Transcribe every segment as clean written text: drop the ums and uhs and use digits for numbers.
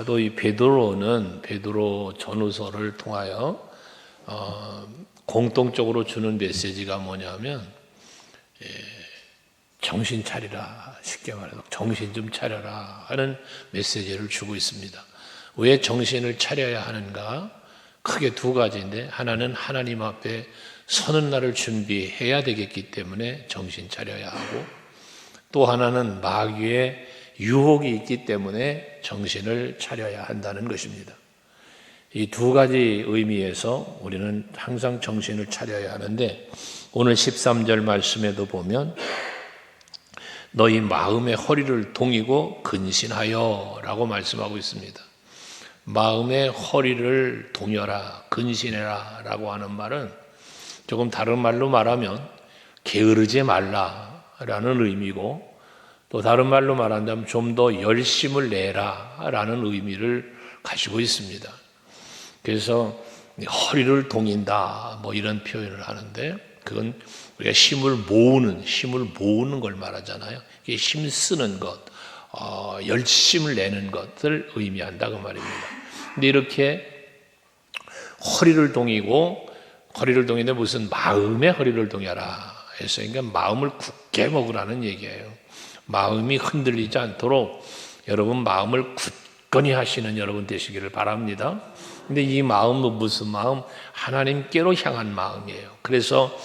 사도 이 베드로 전후서를 통하여 공통적으로 주는 메시지가 뭐냐면 정신 차리라, 쉽게 말해서 정신 좀 차려라 하는 메시지를 주고 있습니다. 왜 정신을 차려야 하는가? 크게 두 가지인데, 하나는 하나님 앞에 서는 날을 준비해야 되겠기 때문에 정신 차려야 하고, 또 하나는 마귀의 유혹이 있기 때문에 정신을 차려야 한다는 것입니다. 이 두 가지 의미에서 우리는 항상 정신을 차려야 하는데, 오늘 13절 말씀에도 보면 너희 마음의 허리를 동이고 근신하여 라고 말씀하고 있습니다. 마음의 허리를 동여라, 근신해라 라고 하는 말은 조금 다른 말로 말하면 게으르지 말라라는 의미고, 또 다른 말로 말한다면 좀 더 열심을 내라라는 의미를 가지고 있습니다. 그래서 허리를 동인다 뭐 이런 표현을 하는데, 그건 우리가 힘을 모으는 걸 말하잖아요. 이게 힘 쓰는 것, 열심을 내는 것을 의미한다 그 말입니다. 근데 이렇게 허리를 동이는데 무슨 마음의 허리를 동여라 해서, 그러니까 마음을 굳게 먹으라는 얘기예요. 마음이 흔들리지 않도록 여러분 마음을 굳건히 하시는 여러분 되시기를 바랍니다. 근데 이 마음은 무슨 마음? 하나님께로 향한 마음이에요. 그래서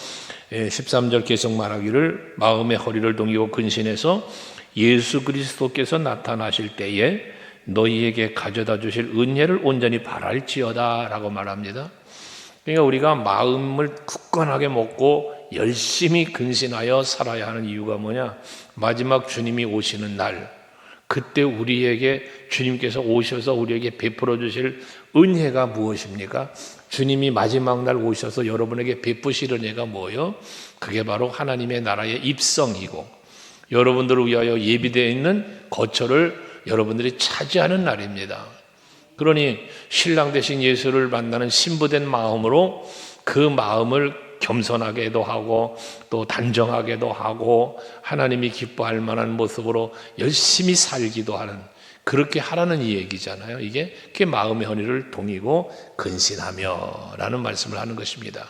13절 계속 말하기를 마음의 허리를 동이고 근신해서 예수 그리스도께서 나타나실 때에 너희에게 가져다 주실 은혜를 온전히 바랄지어다 라고 말합니다. 그러니까 우리가 마음을 굳건하게 먹고 열심히 근신하여 살아야 하는 이유가 뭐냐? 마지막 주님이 오시는 날, 그때 우리에게 주님께서 오셔서 우리에게 베풀어 주실 은혜가 무엇입니까? 주님이 마지막 날 오셔서 여러분에게 베푸실 은혜가 뭐예요? 그게 바로 하나님의 나라의 입성이고, 여러분들을 위하여 예비되어 있는 거처를 여러분들이 차지하는 날입니다. 그러니 신랑 되신 예수를 만나는 신부된 마음으로 그 마음을 겸손하게도 하고 또 단정하게도 하고 하나님이 기뻐할 만한 모습으로 열심히 살기도 하는, 그렇게 하라는 이 얘기잖아요. 이게 그게 마음의 허리를 동이고 근신하며 라는 말씀을 하는 것입니다.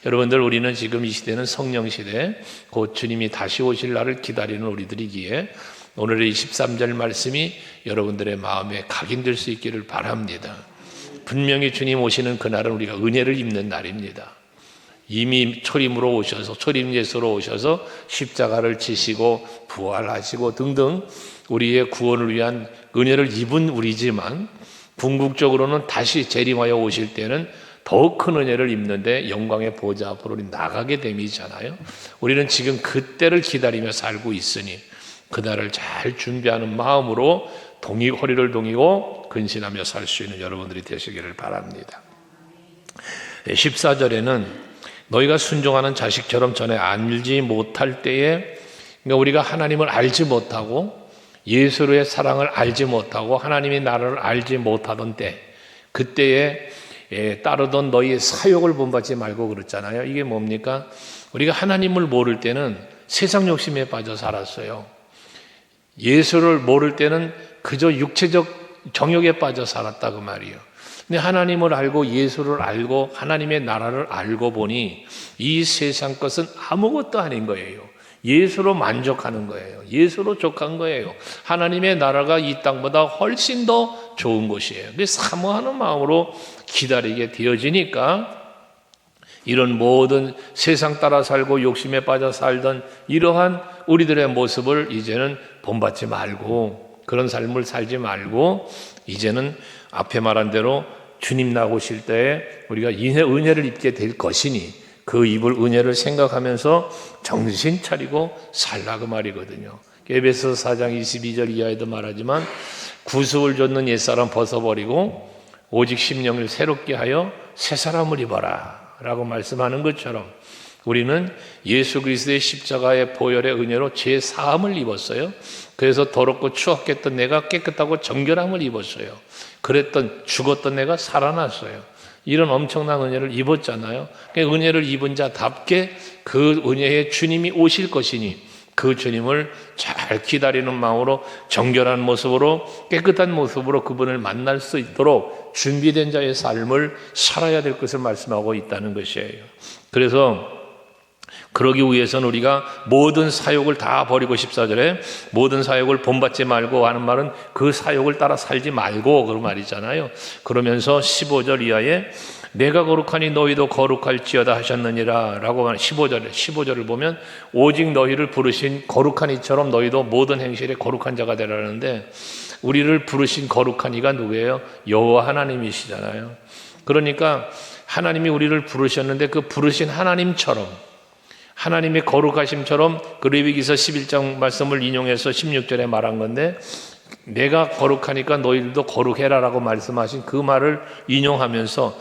여러분들, 우리는 지금 이 시대는 성령 시대, 곧 주님이 다시 오실 날을 기다리는 우리들이기에 오늘의 23절 말씀이 여러분들의 마음에 각인될 수 있기를 바랍니다. 분명히 주님 오시는 그날은 우리가 은혜를 입는 날입니다. 이미 초림으로 오셔서, 초림 예수로 오셔서 십자가를 지시고 부활하시고 등등 우리의 구원을 위한 은혜를 입은 우리지만, 궁극적으로는 다시 재림하여 오실 때는 더욱 큰 은혜를 입는데 영광의 보좌 앞으로 우리 나가게 됨이잖아요. 우리는 지금 그때를 기다리며 살고 있으니 그날을 잘 준비하는 마음으로 허리를 동이고 근신하며 살 수 있는 여러분들이 되시기를 바랍니다. 14절에는 너희가 순종하는 자식처럼 전에 알지 못할 때에, 그러니까 우리가 하나님을 알지 못하고 예수의 사랑을 알지 못하고 하나님의 나라를 알지 못하던 때, 그때에 따르던 너희의 사욕을 본받지 말고 그랬잖아요. 이게 뭡니까? 우리가 하나님을 모를 때는 세상 욕심에 빠져 살았어요. 예수를 모를 때는 그저 육체적 정욕에 빠져 살았다 그 말이에요. 근데 하나님을 알고 예수를 알고 하나님의 나라를 알고 보니 이 세상 것은 아무것도 아닌 거예요. 예수로 만족하는 거예요. 예수로 족한 거예요. 하나님의 나라가 이 땅보다 훨씬 더 좋은 곳이에요. 그래서 사모하는 마음으로 기다리게 되어지니까 이런 모든 세상 따라 살고 욕심에 빠져 살던 이러한 우리들의 모습을 이제는 본받지 말고, 그런 삶을 살지 말고, 이제는 앞에 말한 대로 주님 나오실 때에 우리가 은혜를 입게 될 것이니 그 입을 은혜를 생각하면서 정신 차리고 살라 그 말이거든요. 에베소서 4장 22절 이하에도 말하지만 구속을 줬는 옛사람 벗어버리고 오직 심령을 새롭게 하여 새 사람을 입어라 라고 말씀하는 것처럼 우리는 예수 그리스도의 십자가의 보혈의 은혜로 죄 사함을 입었어요. 그래서 더럽고 추악했던 내가 깨끗하고 정결함을 입었어요. 죽었던 내가 살아났어요. 이런 엄청난 은혜를 입었잖아요. 은혜를 입은 자답게 그 은혜에 주님이 오실 것이니 그 주님을 잘 기다리는 마음으로 정결한 모습으로 깨끗한 모습으로 그분을 만날 수 있도록 준비된 자의 삶을 살아야 될 것을 말씀하고 있다는 것이에요. 그래서 그러기 위해서는 우리가 모든 사욕을 다 버리고 14절에 모든 사욕을 본받지 말고 하는 말은 그 사욕을 따라 살지 말고 그런 말이잖아요. 그러면서 15절 이하에 내가 거룩하니 너희도 거룩할지어다 하셨느니라 라고 하는 15절을 보면 오직 너희를 부르신 거룩한 이처럼 너희도 모든 행실에 거룩한 자가 되라는데 우리를 부르신 거룩한 이가 누구예요? 여호와 하나님이시잖아요. 그러니까 하나님이 우리를 부르셨는데 그 부르신 하나님처럼 하나님의 거룩하심처럼 그 레위기서 11장 말씀을 인용해서 16절에 말한 건데 내가 거룩하니까 너희들도 거룩해라 라고 말씀하신 그 말을 인용하면서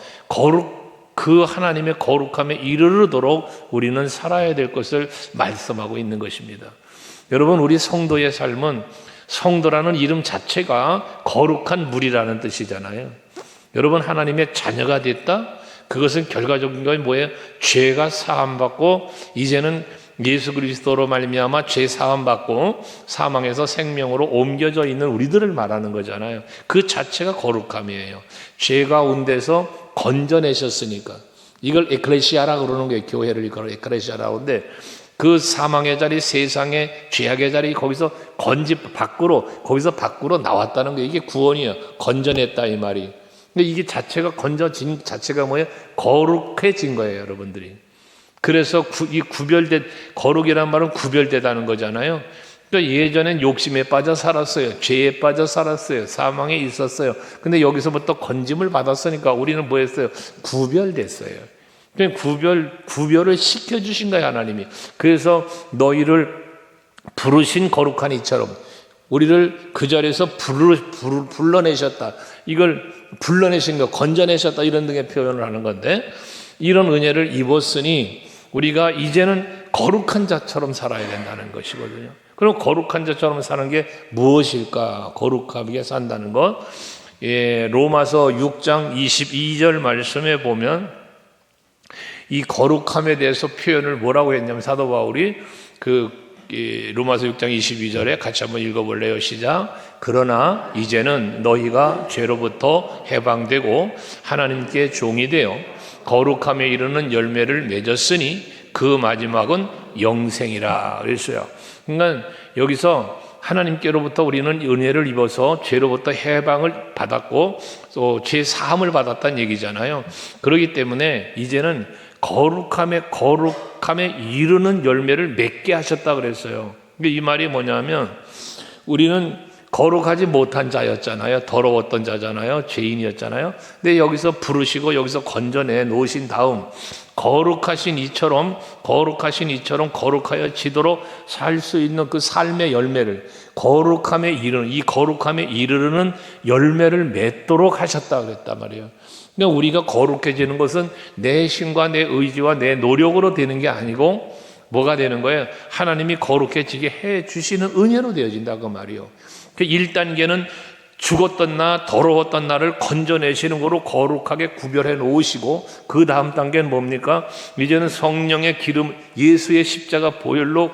그 하나님의 거룩함에 이르도록 우리는 살아야 될 것을 말씀하고 있는 것입니다. 여러분, 우리 성도의 삶은 성도라는 이름 자체가 거룩한 물이라는 뜻이잖아요. 여러분, 하나님의 자녀가 됐다? 그것은 결과적인 건 뭐예요? 죄가 사함받고 이제는 예수 그리스도로 말미암아 죄 사함받고 사망에서 생명으로 옮겨져 있는 우리들을 말하는 거잖아요. 그 자체가 거룩함이에요. 죄 가운데서 건져내셨으니까. 이걸 에클레시아라 그러는 거예요. 교회를 이끌어 에클레시아라고 하는데 그 사망의 자리, 세상의 죄악의 자리 거기서 거기서 밖으로 나왔다는 거예요. 이게 구원이에요. 건져냈다 이 말이. 근데 이게 자체가 건져진 자체가 뭐예요? 거룩해진 거예요, 여러분들이. 그래서 이 거룩이란 말은 구별되다는 거잖아요. 그러니까 예전엔 욕심에 빠져 살았어요. 죄에 빠져 살았어요. 사망에 있었어요. 근데 여기서부터 건짐을 받았으니까 우리는 뭐 했어요? 구별됐어요. 그냥 구별을 시켜주신 거예요, 하나님이. 그래서 너희를 부르신 거룩한 이처럼 우리를 그 자리에서 불러내셨다. 이걸 불러내신 거, 건져내셨다. 이런 등의 표현을 하는 건데 이런 은혜를 입었으니 우리가 이제는 거룩한 자처럼 살아야 된다는 것이거든요. 그럼 거룩한 자처럼 사는 게 무엇일까? 거룩하게 산다는 것. 로마서 6장 22절 말씀에 보면 이 거룩함에 대해서 표현을 뭐라고 했냐면 사도 바울이 로마서 6장 22절에 같이 한번 읽어볼래요? 시작. 그러나 이제는 너희가 죄로부터 해방되고 하나님께 종이 되어 거룩함에 이르는 열매를 맺었으니 그 마지막은 영생이라 그랬어요. 그러니까 여기서 하나님께로부터 우리는 은혜를 입어서 죄로부터 해방을 받았고 또 죄 사함을 받았다는 얘기잖아요. 그렇기 때문에 이제는 거룩함에 이르는 열매를 맺게 하셨다 그랬어요. 이 말이 뭐냐면 우리는 거룩하지 못한 자였잖아요. 더러웠던 자잖아요. 죄인이었잖아요. 근데 여기서 부르시고 여기서 건져내 놓으신 다음 거룩하신 이처럼 거룩하여지도록 살 수 있는 그 삶의 열매를 거룩함에 이르는 열매를 맺도록 하셨다 그랬단 말이에요. 그러니까 우리가 거룩해지는 것은 내 힘과 내 의지와 내 노력으로 되는 게 아니고 뭐가 되는 거예요? 하나님이 거룩해지게 해 주시는 은혜로 되어진다 그 말이에요. 1단계는 죽었던 나, 더러웠던 나를 건져내시는 거로 거룩하게 구별해 놓으시고 그 다음 단계는 뭡니까? 이제는 성령의 기름, 예수의 십자가 보혈로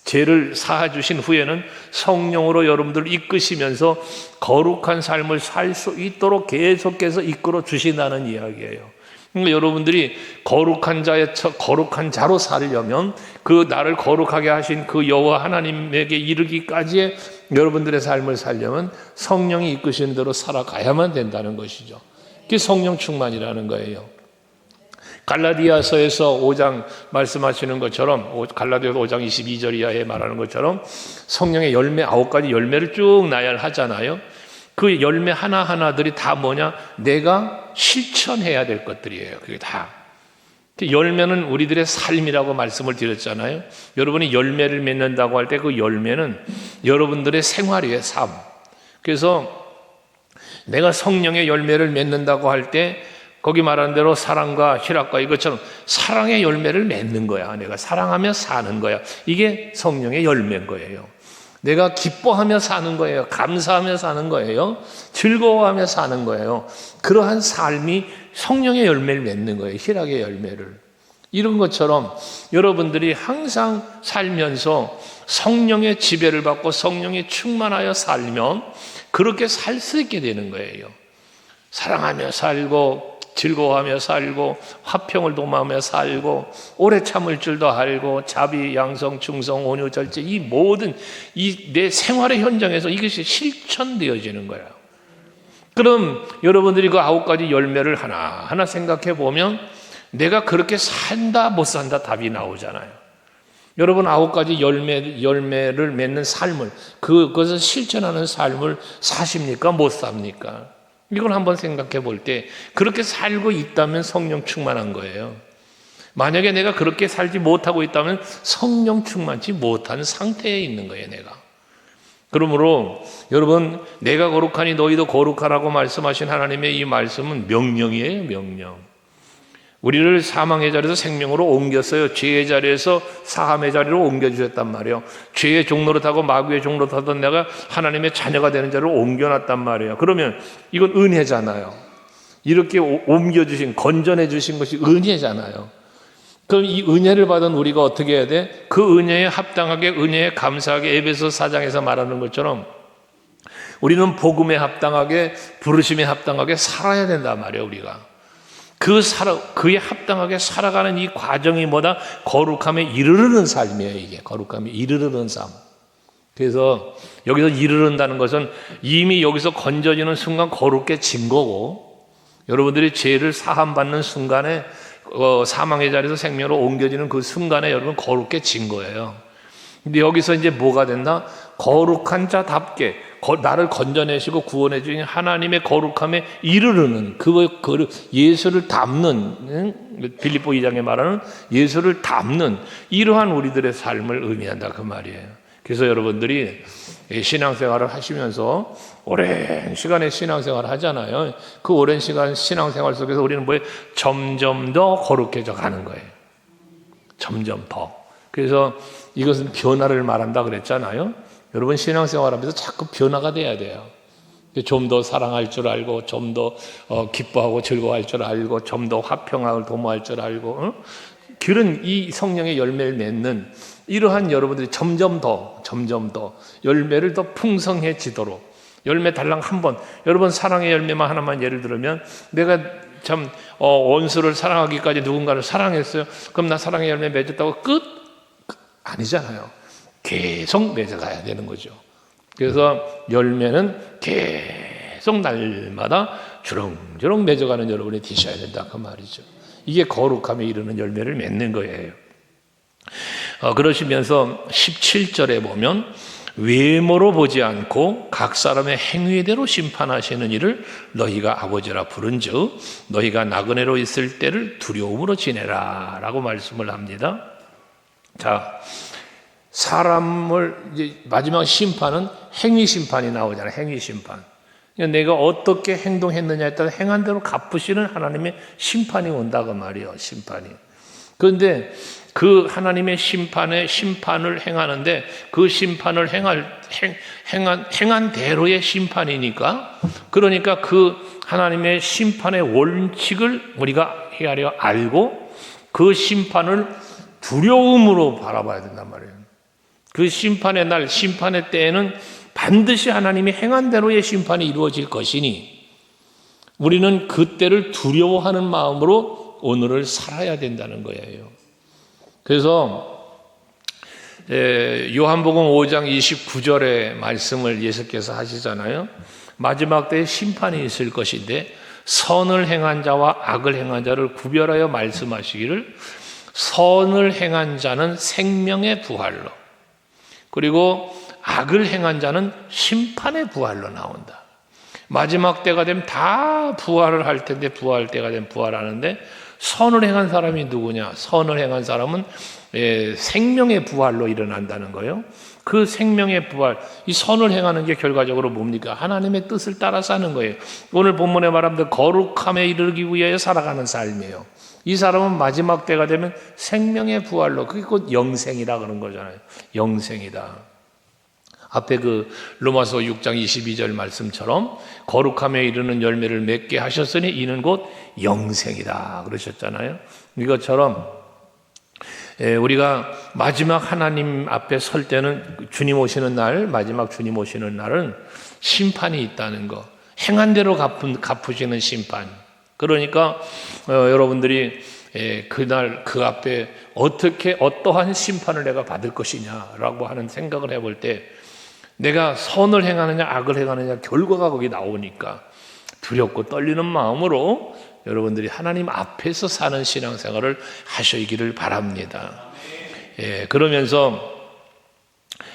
죄를 사해 주신 후에는 성령으로 여러분들을 이끄시면서 거룩한 삶을 살 수 있도록 계속해서 이끌어 주신다는 이야기예요. 그러니까 여러분들이 거룩한 자로 살려면 그 나를 거룩하게 하신 그 여호와 하나님에게 이르기까지의 여러분들의 삶을 살려면 성령이 이끄시는 대로 살아가야만 된다는 것이죠. 그게 성령 충만이라는 거예요. 갈라디아서에서 5장 말씀하시는 것처럼 갈라디아서 5장 22절 이하에 말하는 것처럼 성령의 열매 9가지 열매를 쭉 나열하잖아요. 그 열매 하나하나들이 다 뭐냐? 내가 실천해야 될 것들이에요. 그게 다. 열매는 우리들의 삶이라고 말씀을 드렸잖아요. 여러분이 열매를 맺는다고 할 때 그 열매는 여러분들의 생활이에요. 삶. 그래서 내가 성령의 열매를 맺는다고 할 때 거기 말한 대로 사랑과 희락과 이것처럼 사랑의 열매를 맺는 거야. 내가 사랑하며 사는 거야. 이게 성령의 열매인 거예요. 내가 기뻐하며 사는 거예요. 감사하며 사는 거예요. 즐거워하며 사는 거예요. 그러한 삶이 성령의 열매를 맺는 거예요. 희락의 열매를. 이런 것처럼 여러분들이 항상 살면서 성령의 지배를 받고 성령에 충만하여 살면 그렇게 살 수 있게 되는 거예요. 사랑하며 살고 즐거워하며 살고 화평을 도모하며 살고 오래 참을 줄도 알고 자비, 양성, 충성, 온유, 절제, 이 모든 이 내 생활의 현장에서 이것이 실천되어지는 거예요. 그럼 여러분들이 그 9가지 열매를 하나하나 생각해 보면 내가 그렇게 산다 못 산다 답이 나오잖아요. 여러분 9가지 열매를 맺는 삶을 그것을 실천하는 삶을 사십니까? 못 삽니까? 이걸 한번 생각해 볼 때 그렇게 살고 있다면 성령 충만한 거예요. 만약에 내가 그렇게 살지 못하고 있다면 성령 충만치 못한 상태에 있는 거예요, 내가. 그러므로 여러분 내가 거룩하니 너희도 거룩하라고 말씀하신 하나님의 이 말씀은 명령이에요, 명령. 우리를 사망의 자리에서 생명으로 옮겼어요. 죄의 자리에서 사함의 자리로 옮겨주셨단 말이에요. 죄의 종로를 타고 마귀의 종로를 타던 내가 하나님의 자녀가 되는 자리로 옮겨놨단 말이에요. 그러면 이건 은혜잖아요. 이렇게 옮겨주신, 건전해 주신 것이 은혜잖아요. 그럼 이 은혜를 받은 우리가 어떻게 해야 돼? 그 은혜에 합당하게, 은혜에 감사하게 에베소 4장에서 말하는 것처럼 우리는 복음에 합당하게, 부르심에 합당하게 살아야 된단 말이에요, 우리가. 그에 합당하게 살아가는 이 과정이 뭐다? 거룩함에 이르르는 삶이에요, 이게. 거룩함에 이르르는 삶. 그래서 여기서 이르른다는 것은 이미 여기서 건져지는 순간 거룩게 진 거고, 여러분들이 죄를 사함받는 순간에 사망의 자리에서 생명으로 옮겨지는 그 순간에 여러분 거룩게 진 거예요. 근데 여기서 이제 뭐가 된다? 거룩한 자답게 나를 건져내시고 구원해 주신 하나님의 거룩함에 이르르는 그 예수를 담는, 빌립보 2장에 말하는 예수를 담는 이러한 우리들의 삶을 의미한다 그 말이에요. 그래서 여러분들이 신앙생활을 하시면서 오랜 시간의 신앙생활을 하잖아요. 그 오랜 시간 신앙생활 속에서 우리는 뭐예요? 점점 더 거룩해져 가는 거예요. 점점 더. 그래서 이것은 변화를 말한다 그랬잖아요. 여러분 신앙생활하면서 자꾸 변화가 돼야 돼요. 좀 더 사랑할 줄 알고, 좀 더 기뻐하고 즐거워할 줄 알고, 좀 더 화평을 도모할 줄 알고, 그런 이 성령의 열매를 맺는 이러한 여러분들이 점점 더 열매를 더 풍성해지도록, 열매 달랑 한 번, 여러분 사랑의 열매만 하나만 예를 들면, 내가 참 원수를 사랑하기까지 누군가를 사랑했어요. 그럼 나 사랑의 열매 맺었다고 끝? 아니잖아요. 계속 맺어가야 되는 거죠. 그래서 열매는 계속 날마다 주렁주렁 맺어가는 여러분이 되셔야 된다 그 말이죠. 이게 거룩함에 이르는 열매를 맺는 거예요. 그러시면서 17절에 보면 외모로 보지 않고 각 사람의 행위대로 심판하시는 이를 너희가 아버지라 부른즉 너희가 나그네로 있을 때를 두려움으로 지내라 라고 말씀을 합니다. 자, 사람을 이제 마지막 심판은 행위 심판이 나오잖아요. 행위 심판. 내가 어떻게 행동했느냐에 따라 행한 대로 갚으시는 하나님의 심판이 온다고 말이에요. 심판이. 그런데 그 하나님의 심판을 행하는데 그 심판을 행한 대로의 심판이니까, 그러니까 그 하나님의 심판의 원칙을 우리가 헤아려 알고 그 심판을 두려움으로 바라봐야 된단 말이에요. 그 심판의 날, 심판의 때에는 반드시 하나님이 행한 대로의 심판이 이루어질 것이니 우리는 그때를 두려워하는 마음으로 오늘을 살아야 된다는 거예요. 그래서 요한복음 5장 29절의 말씀을 예수께서 하시잖아요. 마지막 때에 심판이 있을 것인데 선을 행한 자와 악을 행한 자를 구별하여 말씀하시기를 선을 행한 자는 생명의 부활로, 그리고 악을 행한 자는 심판의 부활로 나온다. 마지막 때가 되면 다 부활을 할 텐데, 부활 때가 되면 부활하는데, 선을 행한 사람이 누구냐? 선을 행한 사람은 생명의 부활로 일어난다는 거예요. 그 생명의 부활, 이 선을 행하는 게 결과적으로 뭡니까? 하나님의 뜻을 따라 사는 거예요. 오늘 본문에 말하면 거룩함에 이르기 위하여 살아가는 삶이에요. 이 사람은 마지막 때가 되면 생명의 부활로, 그게 곧 영생이라 그런 거잖아요. 영생이다. 앞에 그 로마서 6장 22절 말씀처럼 거룩함에 이르는 열매를 맺게 하셨으니 이는 곧 영생이다 그러셨잖아요. 이것처럼 우리가 마지막 하나님 앞에 설 때는 주님 오시는 날, 마지막 주님 오시는 날은 심판이 있다는 거. 행한 대로 갚으시는 심판. 그러니까 여러분들이 그날 그 앞에 어떠한 심판을 내가 받을 것이냐라고 하는 생각을 해볼 때 내가 선을 행하느냐 악을 행하느냐 결과가 거기 나오니까 두렵고 떨리는 마음으로 여러분들이 하나님 앞에서 사는 신앙생활을 하시기를 바랍니다. 그러면서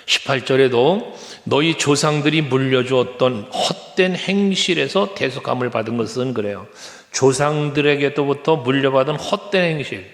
18절에도 너희 조상들이 물려주었던 헛된 행실에서 대속함을 받은 것은 그래요. 조상들에게로부터 물려받은 헛된 행실.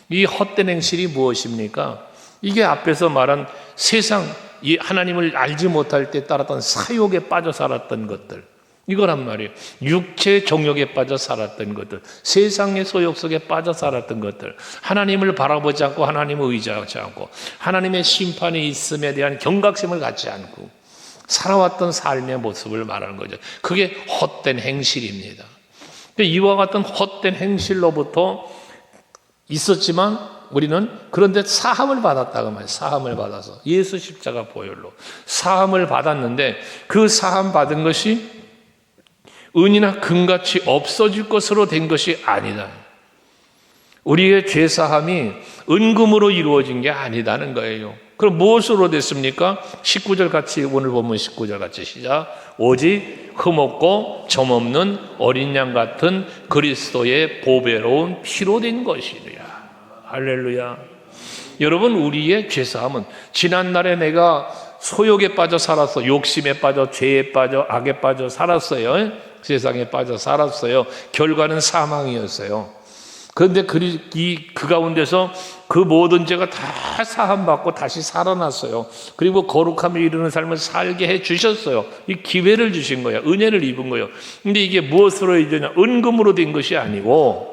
이 헛된 행실이 무엇입니까? 이게 앞에서 말한 세상, 이 하나님을 알지 못할 때 따랐던 사욕에 빠져 살았던 것들. 이거란 말이에요. 육체의 정욕에 빠져 살았던 것들, 세상의 소욕 속에 빠져 살았던 것들, 하나님을 바라보지 않고 하나님을 의지하지 않고 하나님의 심판이 있음에 대한 경각심을 갖지 않고 살아왔던 삶의 모습을 말하는 거죠. 그게 헛된 행실입니다. 이와 같은 헛된 행실로부터 있었지만 우리는 그런데 사함을 받았다고 말해요. 사함을 받아서 예수 십자가 보혈로 사함을 받았는데 그 사함 받은 것이 은이나 금같이 없어질 것으로 된 것이 아니다. 우리의 죄사함이 은금으로 이루어진 게 아니다는 거예요. 그럼 무엇으로 됐습니까? 19절 같이 오늘 보면 19절 같이 시작. 오직 흠없고 점없는 어린 양 같은 그리스도의 보배로운 피로 된 것이니라. 할렐루야. 여러분, 우리의 죄사함은 지난날에 내가 소욕에 빠져 살았어. 욕심에 빠져, 죄에 빠져, 악에 빠져 살았어요. 세상에 빠져 살았어요. 결과는 사망이었어요. 그런데 그 가운데서 그 모든 죄가 다 사함받고 다시 살아났어요. 그리고 거룩함에 이르는 삶을 살게 해 주셨어요. 이 기회를 주신 거예요. 은혜를 입은 거예요. 근데 이게 무엇으로 이제냐? 은금으로 된 것이 아니고,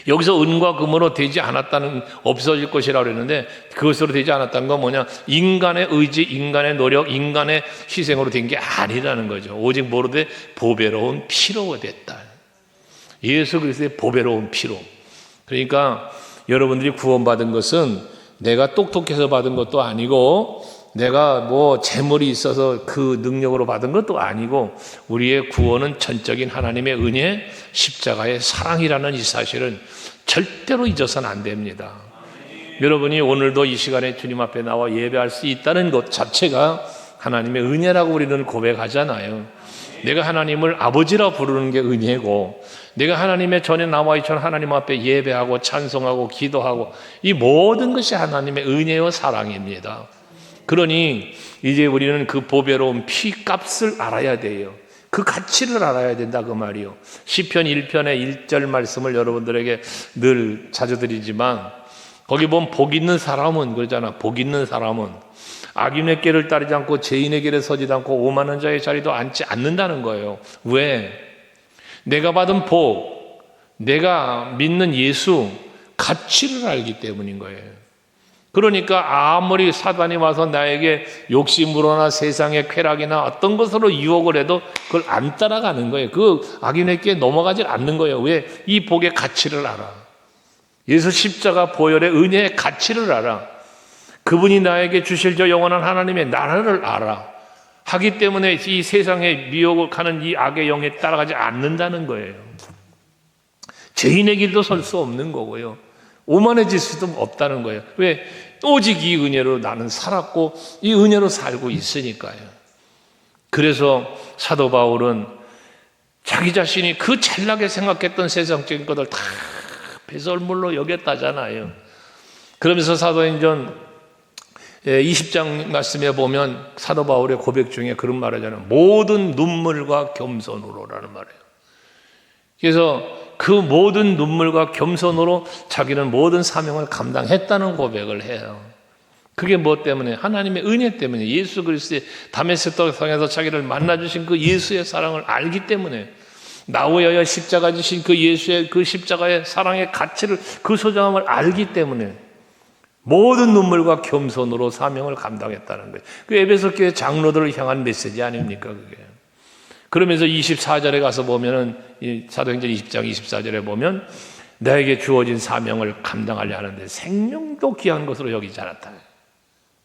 여기서 은과 금으로 되지 않았다는, 없어질 것이라고 그랬는데 그것으로 되지 않았다는 건 뭐냐? 인간의 의지, 인간의 노력, 인간의 희생으로 된 게 아니라는 거죠. 오직 뭐로 돼? 보배로운 피로 됐다. 예수 그리스도의 보배로운 피로. 그러니까 여러분들이 구원받은 것은 내가 똑똑해서 받은 것도 아니고 내가 뭐 재물이 있어서 그 능력으로 받은 것도 아니고 우리의 구원은 전적인 하나님의 은혜, 십자가의 사랑이라는 이 사실은 절대로 잊어서는 안 됩니다. 여러분이 오늘도 이 시간에 주님 앞에 나와 예배할 수 있다는 것 자체가 하나님의 은혜라고 우리는 고백하잖아요. 내가 하나님을 아버지라 부르는 게 은혜고, 내가 하나님의 전에 나와 있던 하나님 앞에 예배하고 찬송하고 기도하고, 이 모든 것이 하나님의 은혜와 사랑입니다. 그러니 이제 우리는 그 보배로운 피값을 알아야 돼요. 그 가치를 알아야 된다 그 말이요. 시편 1편의 1절 말씀을 여러분들에게 늘 자주 드리지만 거기 보면 복 있는 사람은 그러잖아. 복 있는 사람은 악인의 길을 따르지 않고 죄인의 길에 서지도 않고 오만한 자의 자리도 앉지 않는다는 거예요. 왜? 내가 받은 복, 내가 믿는 예수 가치를 알기 때문인 거예요. 그러니까 아무리 사단이 와서 나에게 욕심으로나 세상의 쾌락이나 어떤 것으로 유혹을 해도 그걸 안 따라가는 거예요. 그 악인에게 넘어가지 않는 거예요. 왜? 이 복의 가치를 알아. 예수 십자가 보혈의 은혜의 가치를 알아. 그분이 나에게 주실 저 영원한 하나님의 나라를 알아. 하기 때문에 이 세상의 미혹을 가는 이 악의 영에 따라가지 않는다는 거예요. 죄인의 길도 설 수 없는 거고요. 오만해질 수도 없다는 거예요. 왜? 오직 이 은혜로 나는 살았고 이 은혜로 살고 있으니까요. 그래서 사도 바울은 자기 자신이 그 잘나게 생각했던 세상적인 것을 다 배설물로 여겼다잖아요. 그러면서 사도행전 20장 말씀에 보면 사도 바울의 고백 중에 그런 말을 하잖아요. 모든 눈물과 겸손으로라는 말이에요. 그래서 그 모든 눈물과 겸손으로 자기는 모든 사명을 감당했다는 고백을 해요. 그게 뭐 때문에? 하나님의 은혜 때문에, 예수 그리스도의 다메섹 성에서 자기를 만나주신 그 예수의 사랑을 알기 때문에, 나로 위하여 십자가 지신 그 예수의 그 십자가의 사랑의 가치를, 그 소중함을 알기 때문에 모든 눈물과 겸손으로 사명을 감당했다는 거예요. 그 에베소 교회 장로들을 향한 메시지 아닙니까 그게? 그러면서 24절에 가서 보면은, 이 사도행전 20장 24절에 보면 나에게 주어진 사명을 감당하려 하는데 생명도 귀한 것으로 여기지 않았다.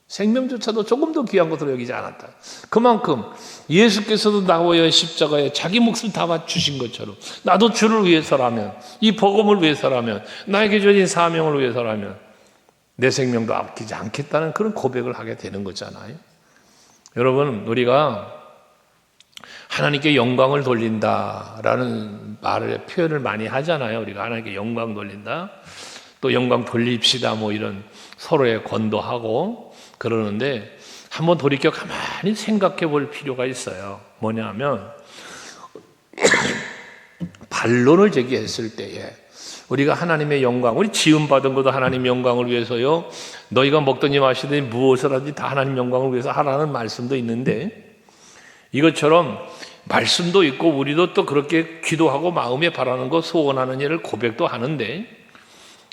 생명조차도 조금 더 귀한 것으로 여기지 않았다. 그만큼 예수께서도 나와의 십자가에 자기 목숨 다 바치신 것처럼 나도 주를 위해서라면, 이 복음을 위해서라면, 나에게 주어진 사명을 위해서라면 내 생명도 아끼지 않겠다는 그런 고백을 하게 되는 거잖아요. 여러분, 우리가 하나님께 영광을 돌린다라는 말을 표현을 많이 하잖아요. 우리가 하나님께 영광 돌린다, 또 영광 돌립시다, 뭐 이런 서로에 권도하고 그러는데 한번 돌이켜 가만히 생각해 볼 필요가 있어요. 뭐냐면 반론을 제기했을 때에 우리가 하나님의 영광, 우리 지음받은 것도 하나님의 영광을 위해서요, 너희가 먹더니 마시더니 무엇을 하든지 다 하나님 영광을 위해서 하라는 말씀도 있는데, 이것처럼 말씀도 있고 우리도 또 그렇게 기도하고 마음에 바라는 것, 소원하는 일을 고백도 하는데,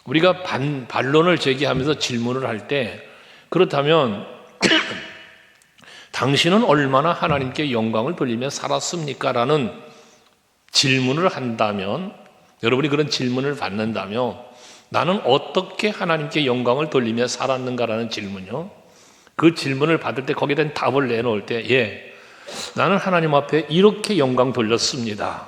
우리가 반론을 제기하면서 질문을 할 때, 그렇다면 당신은 얼마나 하나님께 영광을 돌리며 살았습니까? 라는 질문을 한다면, 여러분이 그런 질문을 받는다면, 나는 어떻게 하나님께 영광을 돌리며 살았는가라는 질문이요, 그 질문을 받을 때 거기에 대한 답을 내놓을 때, 나는 하나님 앞에 이렇게 영광 돌렸습니다,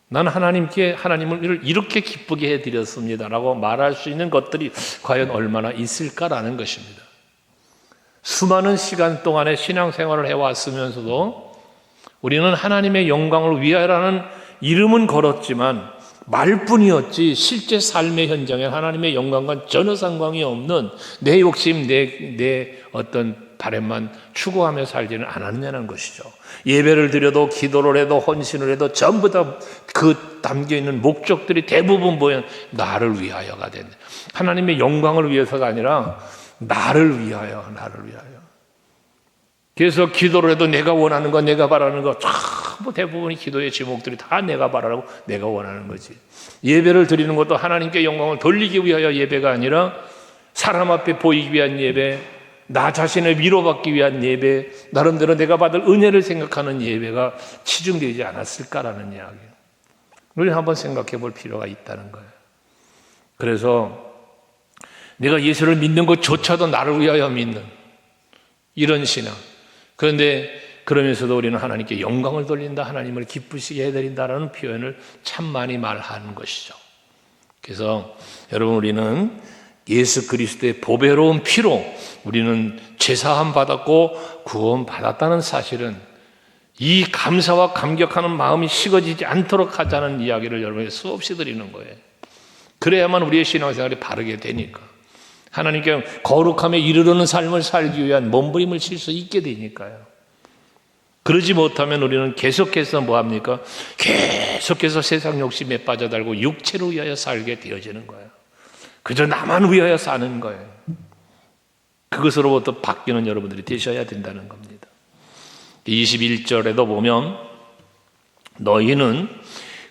나는 하나님을 이렇게 기쁘게 해드렸습니다 라고 말할 수 있는 것들이 과연 얼마나 있을까라는 것입니다. 수많은 시간 동안의 신앙생활을 해왔으면서도 우리는 하나님의 영광을 위하여라는 이름은 걸었지만 말뿐이었지, 실제 삶의 현장에 하나님의 영광과 전혀 상관이 없는 내 욕심, 내 어떤 바람만 추구하며 살지는 않았냐는 것이죠. 예배를 드려도, 기도를 해도, 헌신을 해도 전부 다 그 담겨있는 목적들이 대부분 뭐예요? 나를 위하여가 된다. 하나님의 영광을 위해서가 아니라 나를 위하여. 그래서 기도를 해도 내가 원하는 것, 내가 바라는 것, 전부 대부분의 기도의 제목들이 다 내가 바라고 내가 원하는 거지. 예배를 드리는 것도 하나님께 영광을 돌리기 위하여 예배가 아니라 사람 앞에 보이기 위한 예배, 나 자신을 위로받기 위한 예배, 나름대로 내가 받을 은혜를 생각하는 예배가 치중되지 않았을까라는 이야기예요. 우리 한번 생각해 볼 필요가 있다는 거예요. 그래서 내가 예수를 믿는 것조차도 나를 위하여 믿는 이런 신앙. 그런데 그러면서도 우리는 하나님께 영광을 돌린다, 하나님을 기쁘시게 해드린다라는 표현을 참 많이 말하는 것이죠. 그래서 여러분, 우리는 예수 그리스도의 보배로운 피로 우리는 죄사함 받았고 구원 받았다는 사실은, 이 감사와 감격하는 마음이 식어지지 않도록 하자는 이야기를 여러분에게 수없이 드리는 거예요. 그래야만 우리의 신앙생활이 바르게 되니까, 하나님께 거룩함에 이르르는 삶을 살기 위한 몸부림을 칠 수 있게 되니까요. 그러지 못하면 우리는 계속해서 뭐합니까? 계속해서 세상 욕심에 빠져들고 육체를 위하여 살게 되어지는 거예요. 그저 나만 위하여 사는 거예요. 그것으로부터 바뀌는 여러분들이 되셔야 된다는 겁니다. 21절에도 보면 너희는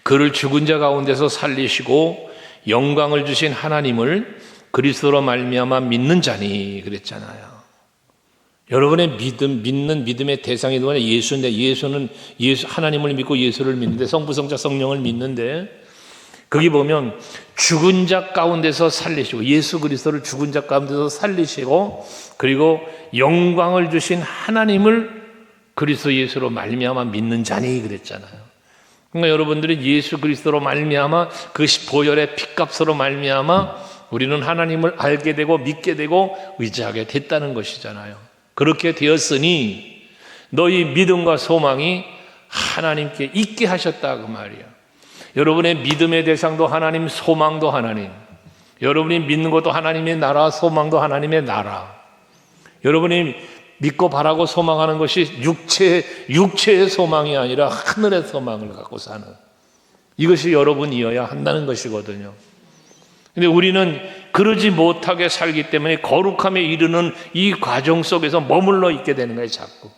그를 죽은 자 가운데서 살리시고 영광을 주신 하나님을 그리스도로 말미암아 믿는 자니 그랬잖아요. 여러분의 믿는 믿음의 대상이 누구냐? 예수인데, 예수는 하나님을 믿고 예수를 믿는데, 성부, 성자, 성령을 믿는데, 거기 보면 죽은 자 가운데서 살리시고, 예수 그리스도를 죽은 자 가운데서 살리시고, 그리고 영광을 주신 하나님을 그리스도 예수로 말미암아 믿는 자니 그랬잖아요. 그러니까 여러분들이 예수 그리스도로 말미암아 그 보혈의 핏값으로 말미암아 우리는 하나님을 알게 되고 믿게 되고 의지하게 됐다는 것이잖아요. 그렇게 되었으니 너희 믿음과 소망이 하나님께 있게 하셨다 그 말이야. 여러분의 믿음의 대상도 하나님, 소망도 하나님. 여러분이 믿는 것도 하나님의 나라, 소망도 하나님의 나라. 여러분이 믿고 바라고 소망하는 것이 육체의 소망이 아니라 하늘의 소망을 갖고 사는, 이것이 여러분이어야 한다는 것이거든요. 근데 우리는 그러지 못하게 살기 때문에 거룩함에 이르는 이 과정 속에서 머물러 있게 되는 거예요. 자꾸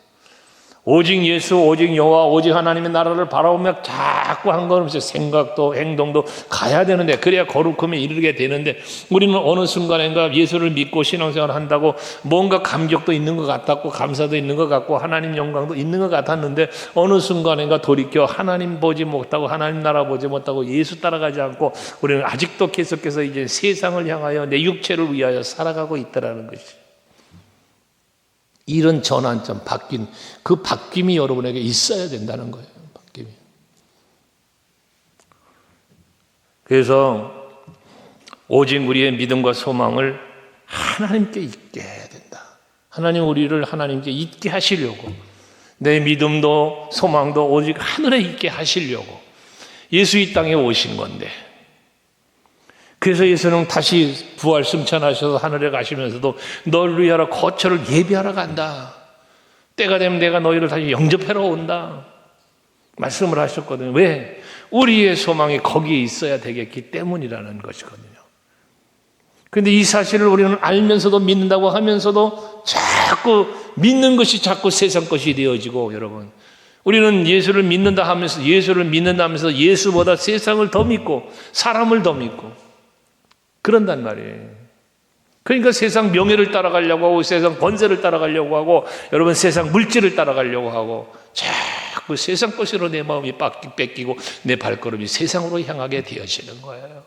오직 예수, 오직 여호와, 오직 하나님의 나라를 바라보며 자꾸 한 걸음씩 생각도 행동도 가야 되는데, 그래야 거룩함에 이르게 되는데, 우리는 어느 순간인가 예수를 믿고 신앙생활을 한다고 뭔가 감격도 있는 것 같았고 감사도 있는 것 같고 하나님 영광도 있는 것 같았는데, 어느 순간인가 돌이켜 하나님 보지 못하고 하나님 나라 보지 못하고 예수 따라가지 않고 우리는 아직도 계속해서 이제 세상을 향하여 내 육체를 위하여 살아가고 있다라는 것이, 이런 전환점, 그 바뀜이 여러분에게 있어야 된다는 거예요. 바뀜이. 그래서 오직 우리의 믿음과 소망을 하나님께 있게 해야 된다. 하나님 우리를 하나님께 있게 하시려고, 내 믿음도 소망도 오직 하늘에 있게 하시려고 예수 이 땅에 오신 건데, 그래서 예수는 다시 부활 승천하셔서 하늘에 가시면서도 너를 위하여 거처를 예비하러 간다. 때가 되면 내가 너희를 다시 영접하러 온다. 말씀을 하셨거든요. 왜? 우리의 소망이 거기에 있어야 되겠기 때문이라는 것이거든요. 그런데 이 사실을 우리는 알면서도 믿는다고 하면서도 자꾸 믿는 것이 자꾸 세상 것이 되어지고, 여러분, 우리는 예수를 믿는다 하면서 예수보다 세상을 더 믿고 사람을 더 믿고 그런단 말이에요. 그러니까 세상 명예를 따라가려고 하고 세상 권세를 따라가려고 하고 여러분 세상 물질을 따라가려고 하고 자꾸 세상 것으로 내 마음이 뺏기고 내 발걸음이 세상으로 향하게 되어지는 거예요.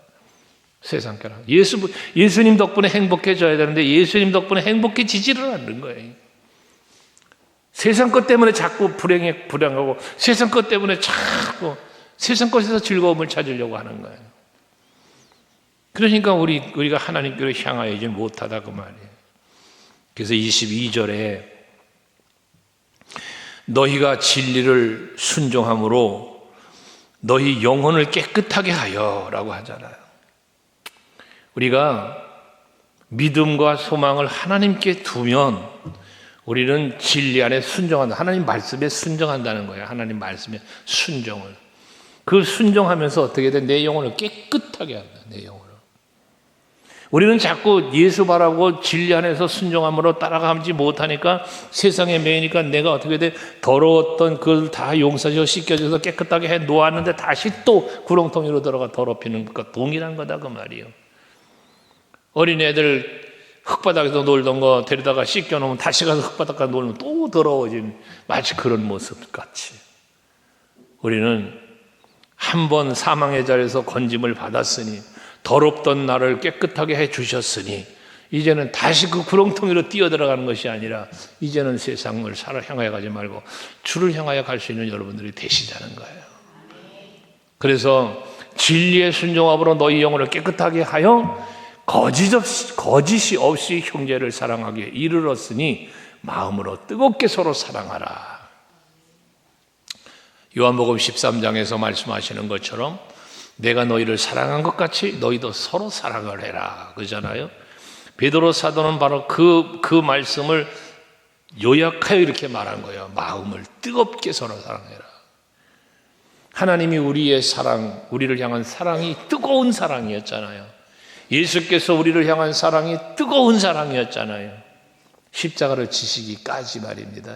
세상 거랑 예수님 덕분에 행복해져야 되는데 예수님 덕분에 행복해지지를 않는 거예요. 세상 것 때문에 자꾸 불행하고 세상 것 때문에 자꾸 세상 것에서 즐거움을 찾으려고 하는 거예요. 그러니까 우리가 하나님께로 향하여지 못하다 그 말이에요. 그래서 22절에 너희가 진리를 순종함으로 너희 영혼을 깨끗하게 하여 라고 하잖아요. 우리가 믿음과 소망을 하나님께 두면 우리는 진리 안에 순종한다. 하나님 말씀에 순종한다는 거예요. 하나님 말씀에 순종을. 그 순종하면서 어떻게 돼? 내 영혼을 깨끗하게 한다. 내 영혼을. 우리는 자꾸 예수 바라고 진리 안에서 순종함으로 따라가지 못하니까 세상에 매이니까 내가 어떻게 돼? 더러웠던 그걸 다 용서져 씻겨져서 깨끗하게 해 놓았는데 다시 또 구렁텅이로 들어가 더럽히는 것과 동일한 거다 그 말이에요. 어린애들 흙바닥에서 놀던 거 데려다가 씻겨놓으면 다시 가서 흙바닥에 놀면 또 더러워진 마치 그런 모습 같이 우리는 한 번 사망의 자리에서 건짐을 받았으니 더럽던 나를 깨끗하게 해 주셨으니 이제는 다시 그 구렁텅이로 뛰어들어가는 것이 아니라 이제는 세상을 향하여 가지 말고 주를 향하여 갈 수 있는 여러분들이 되시자는 거예요. 그래서 진리의 순종함으로 너희 영혼을 깨끗하게 하여 거짓이 없이 형제를 사랑하기에 이르렀으니 마음으로 뜨겁게 서로 사랑하라. 요한복음 13장에서 말씀하시는 것처럼 내가 너희를 사랑한 것 같이 너희도 서로 사랑을 해라 그러잖아요. 베드로 사도는 바로 그 말씀을 요약하여 이렇게 말한 거예요. 마음을 뜨겁게 서로 사랑해라. 하나님이 우리를 향한 사랑이 뜨거운 사랑이었잖아요. 예수께서 우리를 향한 사랑이 뜨거운 사랑이었잖아요. 십자가를 지시기까지 말입니다.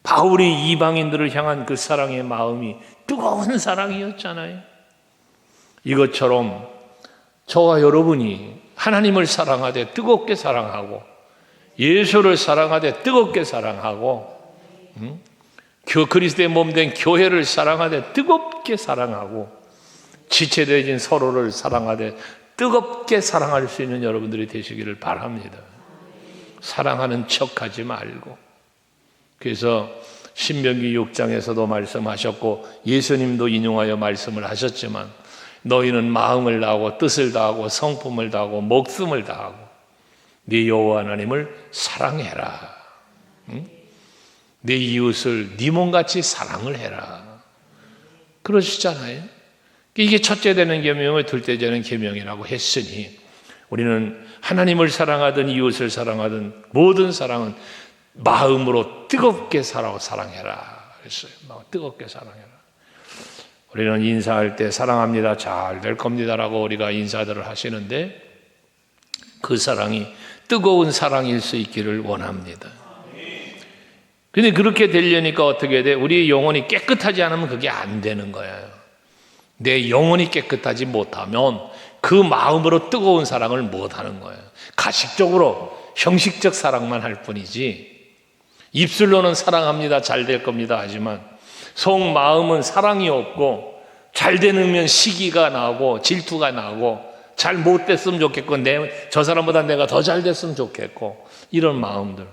바울이 이방인들을 향한 그 사랑의 마음이 뜨거운 사랑이었잖아요. 이것처럼 저와 여러분이 하나님을 사랑하되 뜨겁게 사랑하고 예수를 사랑하되 뜨겁게 사랑하고 그리스도의 몸된 교회를 사랑하되 뜨겁게 사랑하고 지체되어진 서로를 사랑하되 뜨겁게 사랑할 수 있는 여러분들이 되시기를 바랍니다. 사랑하는 척하지 말고. 그래서 신명기 6장에서도 말씀하셨고 예수님도 인용하여 말씀을 하셨지만 너희는 마음을 다하고 뜻을 다하고 성품을 다하고 목숨을 다하고 네 여호와 하나님을 사랑해라. 네 이웃을 네 몸같이 사랑을 해라. 그러시잖아요. 이게 첫째 되는 계명을 둘째 되는 계명이라고 했으니 우리는 하나님을 사랑하든 이웃을 사랑하든 모든 사랑은 마음으로 뜨겁게 사랑해라 그랬어요. 뜨겁게 사랑해라. 우리는 인사할 때 사랑합니다, 잘 될 겁니다라고 우리가 인사들을 하시는데 그 사랑이 뜨거운 사랑일 수 있기를 원합니다. 근데 그렇게 되려니까 어떻게 돼? 우리 영혼이 깨끗하지 않으면 그게 안 되는 거예요. 내 영혼이 깨끗하지 못하면 그 마음으로 뜨거운 사랑을 못 하는 거예요. 가식적으로 형식적 사랑만 할 뿐이지, 입술로는 사랑합니다, 잘 될 겁니다 하지만 속마음은 사랑이 없고, 잘 되면 시기가 나고 질투가 나고, 잘 못 됐으면 좋겠고, 저 사람보다 내가 더 잘 됐으면 좋겠고, 이런 마음들,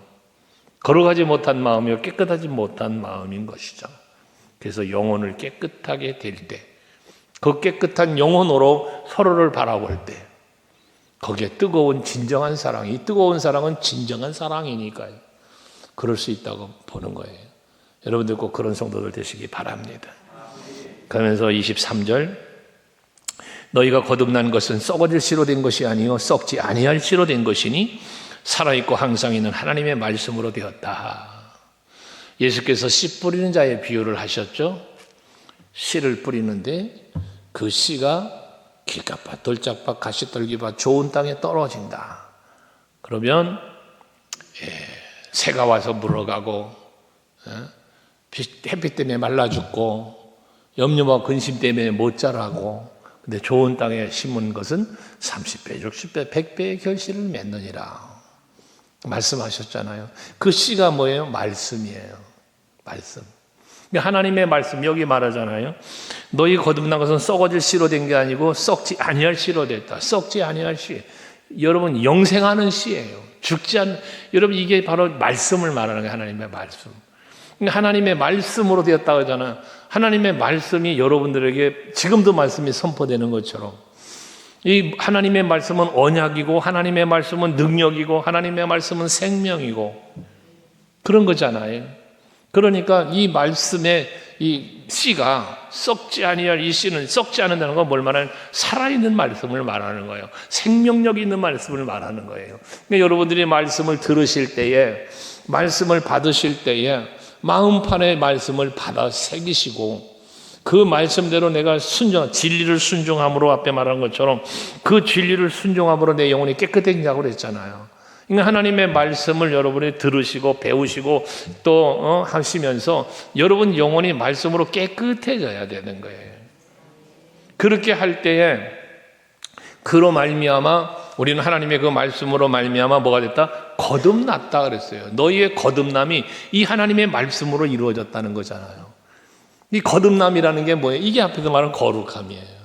걸어가지 못한 마음이요 깨끗하지 못한 마음인 것이죠. 그래서 영혼을 깨끗하게 될 때, 그 깨끗한 영혼으로 서로를 바라볼 때, 거기에 뜨거운 진정한 사랑이, 뜨거운 사랑은 진정한 사랑이니까요, 그럴 수 있다고 보는 거예요. 여러분들 꼭 그런 성도들 되시기 바랍니다. 그러면서 23절, 너희가 거듭난 것은 썩어질 씨로 된 것이 아니요 썩지 아니할 씨로 된 것이니 살아있고 항상 있는 하나님의 말씀으로 되었다. 예수께서 씨 뿌리는 자의 비유를 하셨죠. 씨를 뿌리는데 그 씨가 길가밭, 돌짝밭, 가시떨기밭, 좋은 땅에 떨어진다. 그러면 새가 와서 물어가고, 햇빛 때문에 말라 죽고, 염려와 근심 때문에 못 자라고, 근데 좋은 땅에 심은 것은 30배, 60배, 100배의 결실을 맺느니라 말씀하셨잖아요. 그 씨가 뭐예요? 말씀이에요. 말씀. 하나님의 말씀, 여기 말하잖아요. 너희 거듭난 것은 썩어질 씨로 된 게 아니고 썩지 아니할 씨로 됐다. 썩지 아니할 씨. 여러분, 영생하는 씨예요. 죽지 않는, 여러분, 이게 바로 말씀을 말하는 거예요. 하나님의 말씀. 하나님의 말씀으로 되었다고 하잖아요. 하나님의 말씀이 여러분들에게 지금도 말씀이 선포되는 것처럼, 이 하나님의 말씀은 언약이고, 하나님의 말씀은 능력이고, 하나님의 말씀은 생명이고, 그런 거잖아요. 그러니까 이 말씀의 이 씨가 썩지 아니할, 이 씨는 썩지 않는다는 건 뭘 말하는, 살아있는 말씀을 말하는 거예요. 생명력 있는 말씀을 말하는 거예요. 그러니까 여러분들이 말씀을 들으실 때에, 말씀을 받으실 때에 마음판의 말씀을 받아 새기시고, 그 말씀대로 내가 진리를 순종함으로, 앞에 말한 것처럼 그 진리를 순종함으로 내 영혼이 깨끗해진다고 그랬잖아요. 그러니까 하나님의 말씀을 여러분이 들으시고 배우시고 또 하시면서 여러분 영혼이 말씀으로 깨끗해져야 되는 거예요. 그렇게 할 때에 그로 말미암아 우리는 하나님의 그 말씀으로 말미암아 뭐가 됐다? 거듭났다 그랬어요. 너희의 거듭남이 이 하나님의 말씀으로 이루어졌다는 거잖아요. 이 거듭남이라는 게 뭐예요? 이게 앞에서 말하는 거룩함이에요.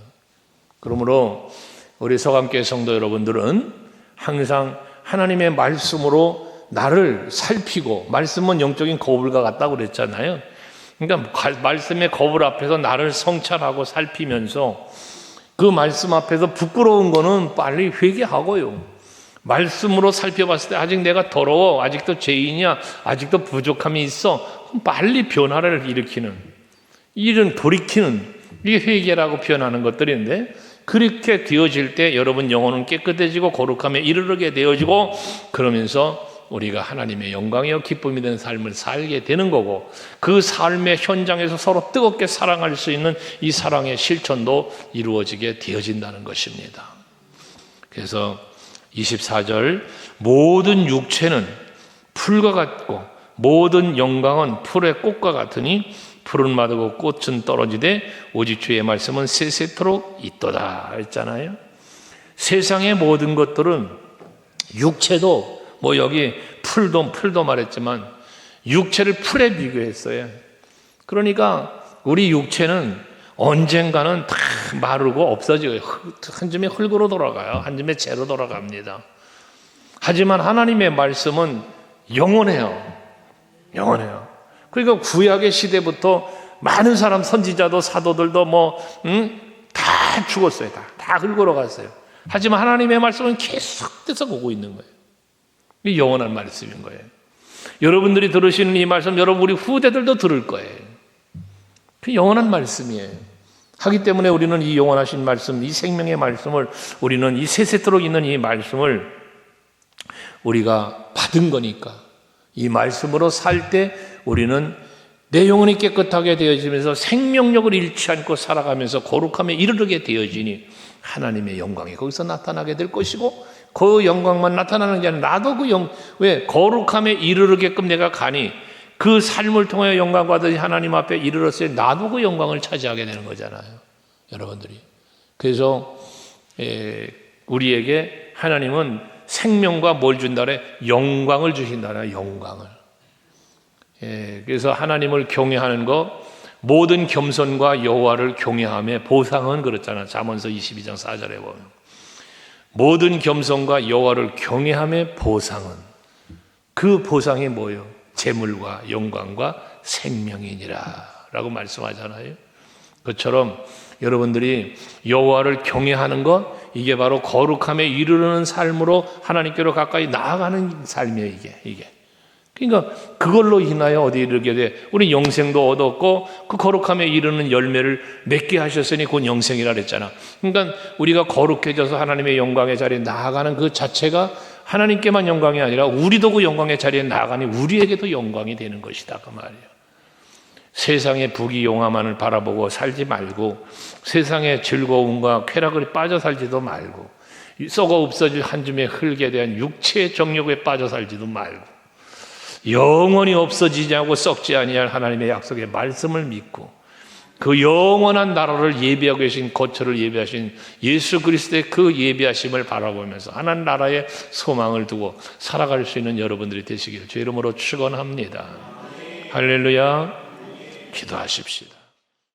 그러므로 우리 서감교회 성도 여러분들은 항상 하나님의 말씀으로 나를 살피고, 말씀은 영적인 거울과 같다고 그랬잖아요. 그러니까 말씀의 거울 앞에서 나를 성찰하고 살피면서 그 말씀 앞에서 부끄러운 거는 빨리 회개하고요. 말씀으로 살펴봤을 때 아직 내가 더러워, 아직도 죄인이야, 아직도 부족함이 있어, 그럼 빨리 변화를 일으키는, 이런 돌이키는, 이게 회개라고 표현하는 것들인데, 그렇게 되어질 때 여러분 영혼은 깨끗해지고 거룩함에 이르게 되어지고, 그러면서 우리가 하나님의 영광이요 기쁨이 되는 삶을 살게 되는 거고, 그 삶의 현장에서 서로 뜨겁게 사랑할 수 있는 이 사랑의 실천도 이루어지게 되어진다는 것입니다. 그래서 24절, 모든 육체는 풀과 같고 모든 영광은 풀의 꽃과 같으니 풀은 마르고 꽃은 떨어지되 오직 주의 말씀은 세세토록 있도다 했잖아요. 세상의 모든 것들은, 육체도 뭐 여기 풀도 말했지만 육체를 풀에 비교했어요. 그러니까 우리 육체는 언젠가는 다 마르고 없어지고 한 줌에 흙으로 돌아가요. 한 줌에 재로 돌아갑니다. 하지만 하나님의 말씀은 영원해요. 영원해요. 그러니까 구약의 시대부터 많은 사람, 선지자도 사도들도 다 죽었어요. 다 흙으로 갔어요. 하지만 하나님의 말씀은 계속해서 오고 있는 거예요. 이 영원한 말씀인 거예요. 여러분들이 들으시는 이 말씀, 여러분 우리 후대들도 들을 거예요. 그 영원한 말씀이에요. 하기 때문에 우리는 이 영원하신 말씀, 이 생명의 말씀을, 우리는 이 세세토록 있는 이 말씀을 우리가 받은 거니까, 이 말씀으로 살 때 우리는 내 영혼이 깨끗하게 되어지면서 생명력을 잃지 않고 살아가면서 거룩함에 이르게 되어지니 하나님의 영광이 거기서 나타나게 될 것이고, 그 영광만 나타나는 게 아니라 나도 왜 거룩함에 이르게끔 내가 가니, 그 삶을 통해 영광 받으니 하나님 앞에 이르렀을 때 나도 그 영광을 차지하게 되는 거잖아요, 여러분들이. 그래서 우리에게 하나님은 생명과 뭘 준다 그래? 영광을 주신다 그래, 영광을. 그래서 하나님을 경외하는 것, 모든 겸손과 여호와를 경외함의 보상은 그렇잖아. 잠언서 22장 4절에 보면 모든 겸손과 여호와를 경외함의 보상은, 그 보상이 뭐예요? 재물과 영광과 생명이니라 라고 말씀하잖아요. 그처럼 여러분들이 여호와를 경외하는 것, 이게 바로 거룩함에 이르르는 삶으로 하나님께로 가까이 나아가는 삶이에요. 이게 그러니까 그걸로 인하여 어디 이르게 돼? 우리 영생도 얻었고 그 거룩함에 이르는 열매를 맺게 하셨으니 그건 영생이라 그랬잖아. 그러니까 우리가 거룩해져서 하나님의 영광의 자리에 나아가는 그 자체가 하나님께만 영광이 아니라 우리도 그 영광의 자리에 나아가니 우리에게도 영광이 되는 것이다, 그 말이에요. 세상의 부귀영화만을 바라보고 살지 말고, 세상의 즐거움과 쾌락을 빠져 살지도 말고, 썩어 없어질 한 줌의 흙에 대한 육체의 정욕에 빠져 살지도 말고, 영원히 없어지지 않고 썩지 아니할 하나님의 약속의 말씀을 믿고 그 영원한 나라를 예비하고 계신, 거처를 예비하신 예수 그리스도의 그 예비하심을 바라보면서 하나님 나라의 소망을 두고 살아갈 수 있는 여러분들이 되시기를 주 이름으로 축원합니다. 할렐루야. 기도하십시다.